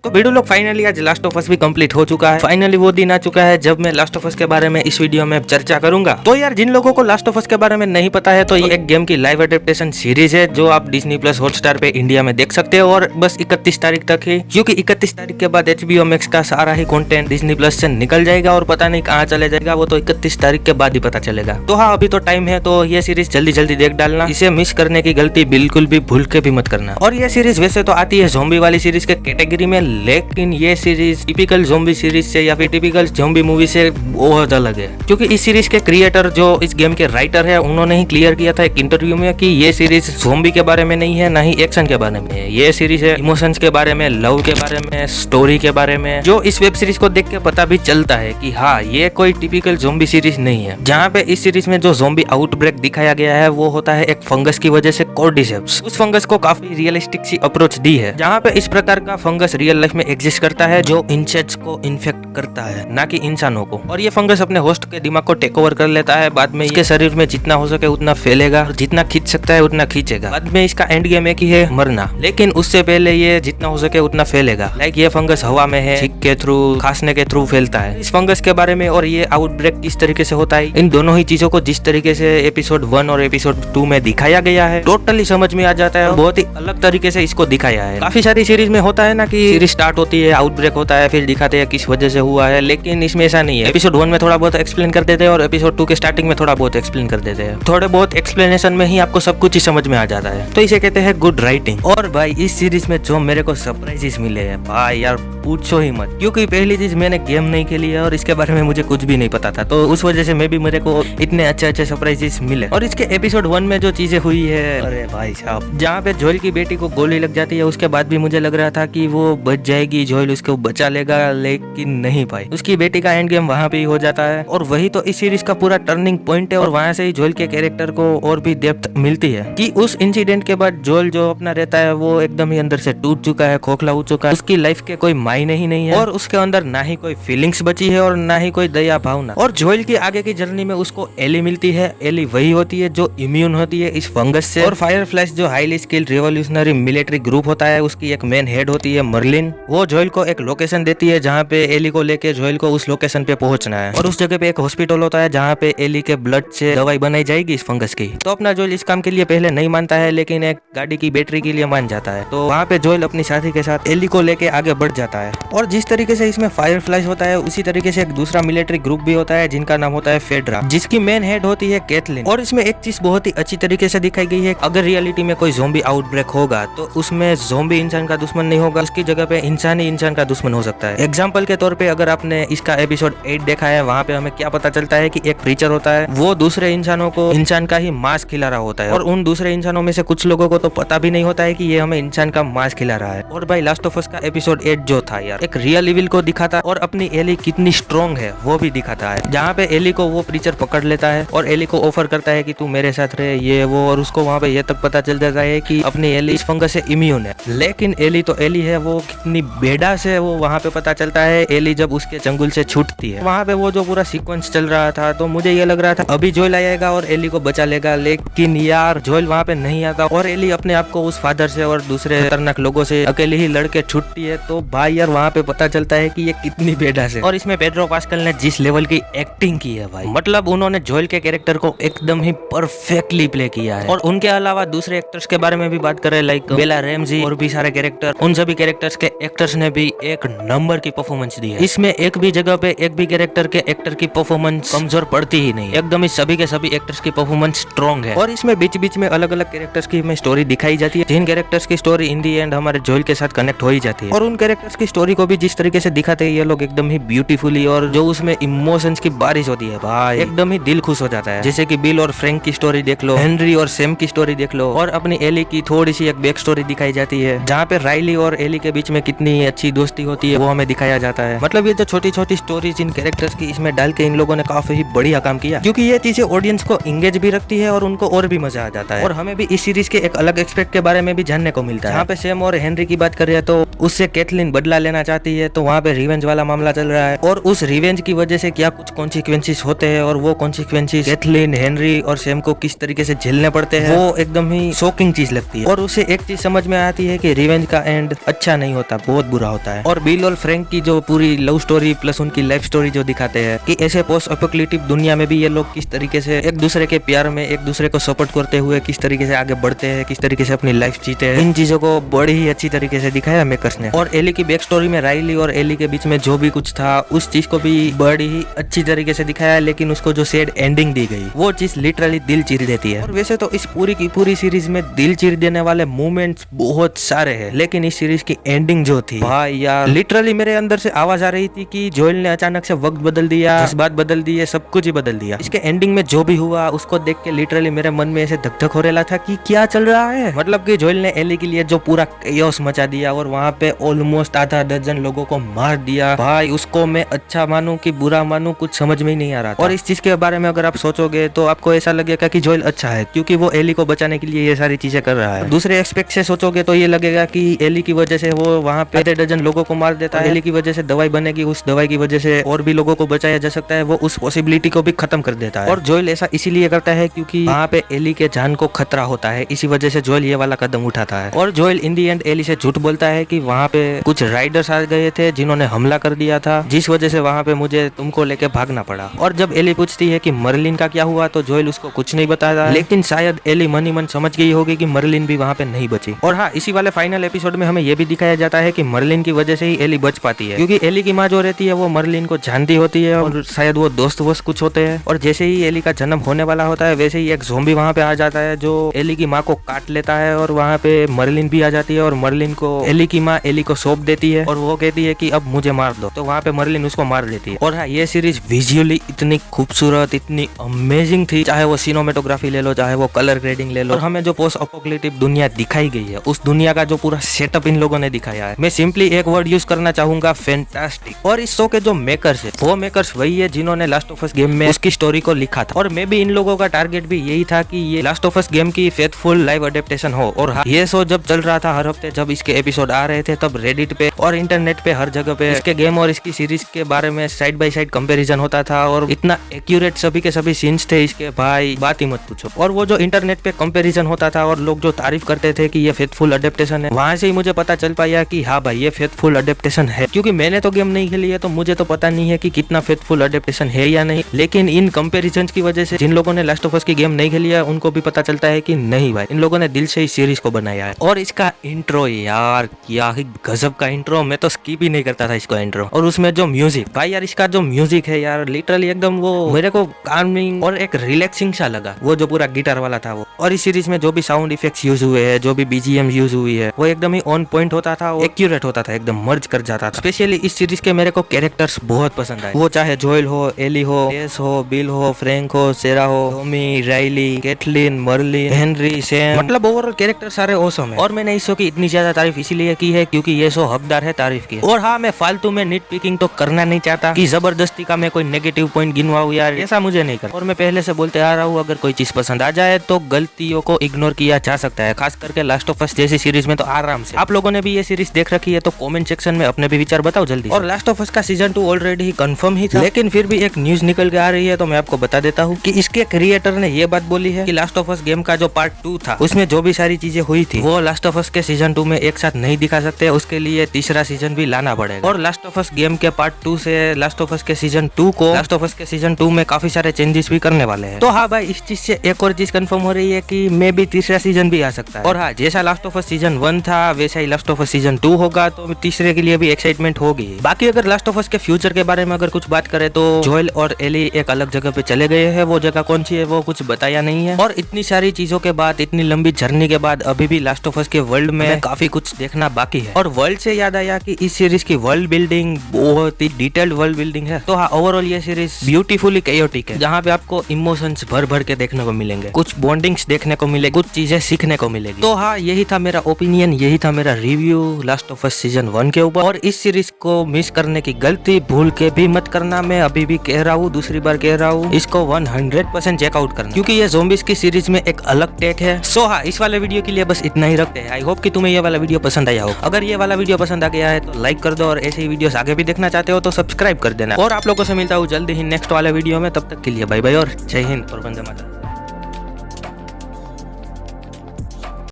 तो वीडियो लोग फाइनली आज लास्ट ऑफ अस भी कंप्लीट हो चुका है। फाइनली वो दिन आ चुका है जब मैं लास्ट ऑफ अस के बारे में इस वीडियो में चर्चा करूंगा। तो यार जिन लोगों को लास्ट ऑफ अस के बारे में नहीं पता है तो ये एक गेम की लाइव एडेप्टेशन सीरीज है जो आप डिज्नी प्लस हॉटस्टार पे इंडिया में देख सकते हो और बस 31 तारीख तक है, क्योंकि 31 तारीख के बाद HBO मैक्स का सारा ही कंटेंट डिज्नी प्लस से निकल जाएगा और पता नहीं कहाँ चले जाएगा, वो तो 31 तारीख के बाद ही पता चलेगा। तो हाँ अभी तो टाइम है, तो ये सीरीज जल्दी जल्दी देख डालना, इसे मिस करने की गलती बिल्कुल भी भूल के भी मत करना। और ये सीरीज वैसे तो आती है ज़ॉम्बी वाली सीरीज के कैटेगरी में, लेकिन ये सीरीज टिपिकल ज़ॉम्बी सीरीज से या फिर टिपिकल ज़ॉम्बी मूवी से बहुत अलग है, क्योंकि इस सीरीज के क्रिएटर जो इस गेम के राइटर है उन्होंने ही क्लियर किया था एक इंटरव्यू में कि ये सीरीज ज़ॉम्बी के बारे में नहीं है, ना ही एक्शन के बारे में है। ये सीरीज है इमोशंस के बारे में, लव के बारे में, स्टोरी के बारे में, जो इस वेब सीरीज को देख के पता भी चलता है कि हाँ ये कोई टिपिकल ज़ॉम्बी सीरीज नहीं है। जहाँ पे इस सीरीज में जो ज़ॉम्बी आउटब्रेक दिखाया गया है वो होता है एक फंगस की वजह से कॉर्डिसेप्स। उस फंगस को काफी रियलिस्टिक सी अप्रोच दी है, जहाँ पे इस प्रकार का फंगस रियल लाइफ में एग्जिस्ट करता है जो इंसेक्ट्स को इन्फेक्ट करता है, ना कि इंसानों को। और ये फंगस अपने होस्ट के दिमाग को टेक ओवर कर लेता है, बाद में इसके शरीर में जितना हो सके उतना फैलेगा, जितना खींच सकता है उतना खींचेगा। बाद में इसका एंड गेम एक ही है, मरना, लेकिन उससे पहले ये जितना हो सके उतना फैलेगा। लाइक ये फंगस हवा में है, छींक के थ्रू, खांसने के थ्रू फैलता है। इस फंगस के बारे में और ये आउटब्रेक किस तरीके से होता है, इन दोनों ही चीजों को जिस तरीके से एपिसोड 1 और एपिसोड 2 में दिखाया गया है टोटली समझ में आ जाता है। बहुत ही अलग तरीके से इसको दिखाया है। काफी सारी सीरीज में होता है ना कि सीरीज स्टार्ट होती है, आउटब्रेक होता है, फिर दिखाते हैं किस वजह से हुआ है, लेकिन इसमें ऐसा नहीं है। एपिसोड 1 में थोड़ा बहुत एक्सप्लेन कर देते हैं और एपिसोड 2 के स्टार्टिंग में थोड़ा बहुत एक्सप्लेन कर देते हैं। थोड़े बहुत एक्सप्लेनेशन में ही आपको सब कुछ ही समझ में आ जाता है, तो इसे कहते हैं गुड राइटिंग। और भाई इस सीरीज में जो मेरे को सरप्राइजेस मिले हैं भाई यार पूछो ही मत, क्योंकि पहली चीज मैंने गेम नहीं खेली है और इसके बारे में मुझे कुछ भी नहीं पता था, तो उस वजह से मेरे को इतने अच्छे अच्छे सरप्राइजेस मिले। और इसके एपिसोड 1 में जो चीजें हुई है, अरे भाई साहब, जहाँ पे जोएल की बेटी को गोली लग जाती है उसके बाद भी मुझे लग रहा था कि वो बच जाएगी, जोएल उसको बचा लेगा, लेकिन नहीं पाई। उसकी बेटी का एंड गेम वहाँ पे ही हो जाता है और वही तो इस सीरीज का पूरा टर्निंग पॉइंट है। और वहाँ से ही जोएल के कैरेक्टर को और भी डेप्थ मिलती है कि उस इंसिडेंट के बाद जोएल जो अपना रहता है वो एकदम ही अंदर से टूट चुका है, खोखला हो चुका है, उसकी लाइफ के कोई मायने ही नहीं है और उसके अंदर ना ही कोई फीलिंग्स बची है और ना ही कोई दया भावना। और जोएल की आगे की जर्नी में उसको एली मिलती है। एली वही होती है जो इम्यून होती है इस फंगस से। और फायरफ्लाइज जो highly skilled revolutionary military group होता है उसकी एक मेन हेड होती है मर्लिन। वो जोएल को एक लोकेशन देती है जहाँ पे एली को लेके जोएल को उस लोकेशन पे पहुंचना है, और उस जगह पे एक हॉस्पिटल होता है जहाँ पे एली के ब्लड से दवाई बनाई जाएगी इस फंगस की। तो अपना जोएल इस काम के लिए पहले नहीं मानता है, लेकिन एक गाड़ी की बैटरी के लिए मान जाता है। तो वहाँ पे जोएल अपनी साथी के साथ एली को लेके आगे बढ़ जाता है। और जिस तरीके से इसमें फायरफ्लाइज होता है उसी तरीके से एक दूसरा मिलिट्री ग्रुप भी होता है जिनका नाम होता है फेडरा, जिसकी मेन हेड होती है कैथलीन। और इसमें एक चीज बहुत ही अच्छी तरीके से दिखाई गई है, अगर रियलिटी में कोई ज़ॉम्बी आउटब्रेक होगा तो उसमें ज़ॉम्बी इंसान का दुश्मन नहीं होगा, उसकी जगह पे इंसान ही इंसान का दुश्मन हो सकता है। एग्जाम्पल के तौर पे अगर आपने इसका एपिसोड 8 देखा है, वहाँ पे हमें क्या पता चलता है कि एक प्रीचर होता है, वो दूसरे इंसानों को इंसान का ही मांस खिला रहा होता है, और उन दूसरे इंसानों में से कुछ लोगों को तो पता भी नहीं होता है कि ये हमें इंसान का मांस खिला रहा है। और भाई लास्ट ऑफ अस का एपिसोड 8 जो था यार, एक रियल इविल को दिखाता और अपनी एली कितनी स्ट्रॉन्ग है वो भी दिखाता है, जहाँ पे एली को वो प्रीचर पकड़ लेता है और एली को ऑफर करता है कि तू मेरे साथ रहे, ये वो, और उसको वहाँ पे ये तक पता चल जाता है कि अपनी एली इस फंगस से इम्यून है। लेकिन एली तो एली है, वो कितनी बेडास है वो वहाँ पे पता चलता है एली जब उसके चंगुल से छूटती है। वहाँ पे वो जो पूरा सीक्वेंस चल रहा था तो मुझे ये लग रहा था अभी जोएल आएगा और एली को बचा लेगा, लेकिन यार जोएल वहाँ पे नहीं आता और एली अपने आप को उस फादर से और दूसरे खतरनाक लोगों से अकेले ही लड़के छूटती है। तो भाई यार वहाँ पे पता चलता है कि ये कितनी बेडास है। और इसमें पेड्रो पास्कल ने जिस लेवल की एक्टिंग की है भाई, मतलब उन्होंने जोएल के कैरेक्टर को एकदम ही परफेक्टली प्ले किया है। और उनके अलावा दूसरे एक्टर्स के बारे में भी बात करें, लाइक बेला रैमजी और भी सारे कैरेक्टर, उन सभी कैरेक्टर्स के एक्टर्स ने भी एक नंबर की परफॉर्मेंस दी है। इसमें एक भी जगह पे एक भी कैरेक्टर के एक्टर की परफॉर्मेंस कमजोर पड़ती ही नहीं, एकदम ही सभी के सभी एक्टर्स की परफॉर्मेंस स्ट्रॉन्ग है। और इसमें बीच बीच में अलग अलग कैरेक्टर्स की हमें स्टोरी दिखाई जाती है, जिन कैरेक्टर्स की स्टोरी इन दी एंड हमारे जोएल के साथ कनेक्ट हो ही जाती है। और उन कैरेक्टर्स की स्टोरी को भी जिस तरीके से दिखाते हैं ये लोग एकदम ही ब्यूटीफुली, और जो उसमें इमोशंस की बारिश होती है भाई, एकदम ही दिल खुश हो जाता है। जैसे कि बिल और फ्रैंक की स्टोरी देख लो, हेनरी और सैम की स्टोरी देख लो, और अपनी एली की थोड़ी सी एक बैक स्टोरी दिखाई जाती है, जहाँ पे राइली और एली के बीच में कितनी अच्छी दोस्ती होती है वो हमें दिखाया जाता है। मतलब ये जो छोटी छोटी स्टोरीज इन कैरेक्टर्स की इसमें डाल के इन लोगों ने काफी ही बढ़िया काम किया, क्योंकि ये चीजें ऑडियंस को इंगेज भी रखती है और उनको और भी मजा आ जाता है। और हमें भी इस सीरीज के एक अलग एक्सपेक्ट के बारे में भी जानने को मिलता है। यहाँ पे सैम और हेनरी की बात करें तो उससे कैथलीन बदला लेना चाहती है, तो वहाँ पे रिवेंज वाला मामला चल रहा है, और उस रिवेंज की वजह से क्या कुछ कॉन्सिक्वेंसेस होते हैं और वो कॉन्सिक्वेंसेस कैथलीन, हेनरी और सैम को किस तरीके से झेलने पड़ते हैं, वो एकदम ही शॉकिंग चीज लगती है। और उसे एक चीज समझ में आती है कि रिवेंज का एंड अच्छा नहीं होता। होता, बहुत बुरा होता है। और बिल और फ्रैंक की जो पूरी लव स्टोरी प्लस उनकी लाइफ स्टोरी जो दिखाते हैं कि ऐसे पोस्ट एपोकलिप्टिक दुनिया में भी ये लोग किस तरीके से एक दूसरे के प्यार में एक दूसरे को सपोर्ट करते हुए किस तरीके से आगे बढ़ते हैं, किस तरीके से अपनी लाइफ जीते हैं, इन चीजों को बड़ी ही अच्छी तरीके से दिखाया मेकर्स ने। और एली की बैक स्टोरी में राइली और एली के बीच में जो भी कुछ था उस चीज को भी बड़ी ही अच्छी तरीके से दिखाया, लेकिन उसको जो सैड एंडिंग दी गई वो चीज लिटरली दिल चीर देती है। और वैसे तो इस पूरी की पूरी सीरीज में दिल चीर देने वाले मोमेंट्स बहुत सारे हैं, लेकिन इस सीरीज की एंडिंग जो थी भाई यार, लिटरली मेरे अंदर से आवाज आ रही थी कि जोएल ने अचानक से वक्त बदल दिया, जज्बात बदल दिए, सब कुछ ही बदल दिया। इसके एंडिंग में जो भी हुआ उसको देख के लिटरली मेरे मन में ऐसे धक धक हो रहा था कि क्या चल रहा है। मतलब कि जोएल ने एली के लिए जो पूरा केओस मचा दिया और वहाँ पे ऑलमोस्ट आधा दर्जन लोगों को मार दिया भाई, उसको मैं अच्छा मानूं कि बुरा मानूं कुछ समझ में ही नहीं आ रहा था। और इस चीज के बारे में अगर आप सोचोगे तो आपको ऐसा लगेगा कि जोएल अच्छा है क्योंकि वो एली को बचाने के लिए ये सारी चीजें कर रहा है। दूसरे एस्पेक्ट से सोचोगे तो ये लगेगा कि एली की वजह से वो वहाँ पे आधे दर्जन लोगों को मार देता है, एली की वजह से दवाई बनेगी, उस दवाई की वजह से और भी लोगों को बचाया जा सकता है, वो उस पॉसिबिलिटी को भी खत्म कर देता है। और जोएल ऐसा इसीलिए करता है क्योंकि वहाँ पे एली के जान को खतरा होता है, इसी वजह से जोएल ये वाला कदम उठाता है। और Joel in the end Ellie से झूठ बोलता है कि वहाँ पे कुछ राइडर्स आ गए थे जिन्होंने हमला कर दिया था, जिस वजह से वहाँ पे मुझे तुमको लेके भागना पड़ा। और जब एली पूछती है कि मर्लिन का क्या हुआ तो जोएल उसको कुछ नहीं बताता, लेकिन शायद एली मन ही मन समझ गई होगी कि मर्लिन भी वहाँ पे नहीं बची। और हाँ, इसी वाले फाइनल एपिसोड में हमें यह भी दिखाया जाता है कि मर्लिन की वजह से ही एली बच पाती है, क्योंकि एली की माँ जो रहती है वो मर्लिन को जानती होती है और शायद वो दोस्त वोस्त कुछ होते हैं। और जैसे ही एली का जन्म होने वाला होता है वैसे ही एक ज़ॉम्बी वहाँ पे आ जाता है जो एली की माँ को काट लेता है, और वहाँ पे मर्लिन भी आ जाती है और मर्लिन को एली की माँ एली को सौंप देती है और वो कहती है कि अब मुझे मार दो, तो वहाँ पे मर्लिन उसको मार देती है। और हाँ, ये सीरीज विजुअली इतनी खूबसूरत, इतनी अमेजिंग थी, चाहे वो सिनेमेटोग्राफी ले लो, चाहे वो कलर ग्रेडिंग ले लो, और हमें जो पोस्ट एपोकलिप्टिक दुनिया दिखाई गई है उस दुनिया का जो पूरा सेटअप इन लोगों ने दिखाया है, मैं सिंपली एक वर्ड यूज करना चाहूंगा, फैंटास्टिक। और इस शो के जो मेकर्स है वो मेकर्स वही है जिन्होंने लास्ट ऑफ अस गेम में उसकी स्टोरी को लिखा था। और मे भी इन लोगों का टारगेट भी यही था कि ये लास्ट ऑफ अस गेम की फेथफुल लाइव अडेप्टेशन हो। और हाँ, ये शो जब चल रहा था हर हफ्ते जब इसके एपिसोड आ रहे थे तब रेडिट पे और इंटरनेट पे हर जगह पे इसके गेम और इसकी सीरीज के बारे में साइड बाय साइड कंपैरिजन होता था, और इतना एक्यूरेट सभी के सभी सीन्स थे इसके भाई, बात ही मत पूछो। और वो जो इंटरनेट पे कंपैरिजन होता था और लोग जो तारीफ करते थे कि ये फेथफुल अडेप्टेशन है, वहां से ही मुझे पता चल पाया कि हाँ भाई ये फेथफुल अडेप्टेशन है। क्योंकि मैंने तो गेम नहीं खेली है तो मुझे तो पता नहीं है कि कितना फेथफुल अडेप्टेशन है या नहीं, लेकिन इन कंपैरिजन की वजह से जिन लोगों ने लास्ट ऑफ अस की गेम नहीं खेली है उनको भी पता चलता है कि नहीं भाई, इन लोगों ने दिल से इस सीरीज को बनाया है। और इसका इंट्रो यार, क्या ही गजब का इंट्रो, मैं तो स्किप ही नहीं करता था इसको इंट्रो। और उसमें जो म्यूजिक भाई यार, इसका जो म्यूजिक है यार लिटरली एकदम वो मेरे को कामिंग और एक रिलैक्सिंग सा लगा, वो जो पूरा गिटार वाला था वो। और इस सीरीज में जो भी साउंड इफेक्ट्स यूज हुए हैं, जो भी बीजीएम यूज हुई है, वो एकदम ही ऑन पॉइंट होता था, एक्यूरेट होता था, एकदम मर्ज कर जाता था। स्पेशली इस सीरीज के मेरे को कैरेक्टर्स बहुत पसंद आए, वो चाहे जोएल हो, एली हो, टेस हो, बिल हो, फ्रैंक हो, सेरा हो, Tommy, Riley, Kathleen, Marlene, Henry, Sam, मतलब ओवरऑल कैरेक्टर सारे ऑसम है। और मैंने इस शो की इतनी ज्यादा तारीफ इसीलिए की है क्योंकि ये शो हकदार है तारीफ की। और हाँ, मैं फालतू में निट पिकिंग तो करना नहीं चाहता कि जबरदस्ती का मैं कोई नेगेटिव पॉइंट गिनवाऊं यार, ऐसा मुझे नहीं कर। और मैं पहले से बोलते आ रहा हूँ, अगर कोई चीज पसंद आ जाए तो गलतियों को इग्नोर किया जा सकता है, खास करके लास्ट ऑफ अस जैसी सीरीज में तो आराम से। आप लोगों ने भी ये सीरीज देख रखी है तो कमेंट सेक्शन में अपने भी विचार बताओ जल्दी। और लास्ट ऑफ अस का सीजन 2 ऑलरेडी ही कंफर्म ही था, लेकिन फिर भी एक न्यूज निकल के आ रही है तो मैं आपको बता देता हूँ कि इसके क्रिएटर ने ये बात बोली है कि लास्ट ऑफ अस गेम का जो पार्ट 2 था उसमें जो भी सारी चीजें हुई थी वो लास्ट ऑफ अस के सीजन 2 में एक साथ नहीं दिखा सकते, उसके लिए तीसरा सीजन भी लाना पड़ेगा। और लास्ट ऑफ अस गेम के पार्ट 2 से लास्ट ऑफ अस के सीजन 2 को लास्ट ऑफ अस के सीजन 2 में काफी सारे चेंजेस भी करने वाले हैं। तो हाँ भाई, इस चीज से एक और चीज कंफर्म हो रही है कि मे भी तीसरा सीजन भी आ सकता है। और हाँ, जैसा लास्ट ऑफ अस सीजन 1 था वैसा ही लास्ट ऑफ अस सीजन 2 होगा, तो तीसरे के लिए भी एक्साइटमेंट होगी। बाकी अगर लास्ट ऑफ अस के फ्यूचर के बारे में अगर कुछ बात करें तो जोएल और एली एक अलग जगह पे चले गए हैं, वो जगह कौन सी है वो कुछ बताया नहीं है। और इतनी सारी चीजों के बाद, इतनी लंबी जर्नी के बाद अभी भी लास्ट ऑफ अस के वर्ल्ड में काफी कुछ देखना बाकी है। और वर्ल्ड से याद आया कि इस सीरीज की वर्ल्ड बिल्डिंग बहुत ही डिटेल्ड वर्ल्ड बिल्डिंग है। तो हाँ, ओवरऑल ये सीरीज ब्यूटीफुली केयोटिक है, जहाँ पे आपको इमोशंस भर भर के देखने को मिलेंगे, कुछ बॉन्डिंग्स देखने को मिलेगी, कुछ चीजें सीखने को मिलेगी। तो हाँ, यही था मेरा ओपिनियन, यही था मेरा review last of us season 1 के ऊपर। और इस सीरीज को मिस करने की गलती भूल के भी मत करना, मैं अभी भी कह रहा हूँ, दूसरी बार कह रहा हूँ, इसको 100% चेकआउट करना, क्योंकि ये ज़ॉम्बीज की सीरीज में एक अलग टेक है। सो हाँ, इस वाले वीडियो के लिए बस इतना ही रखते हैं। आई होप कि तुम्हें ये वाला वीडियो पसंद आया हो। अगर ये वाला वीडियो पसंद आ गया है तो लाइक कर दो, और ऐसे ही वीडियोस आगे भी देखना चाहते हो तो सब्सक्राइब कर देना। और आप लोगों से मिलता हूँ जल्दी ही नेक्स्ट वाले वीडियो में, तब तक के लिए बाय बाय और जय हिंद और वंदे मातरम।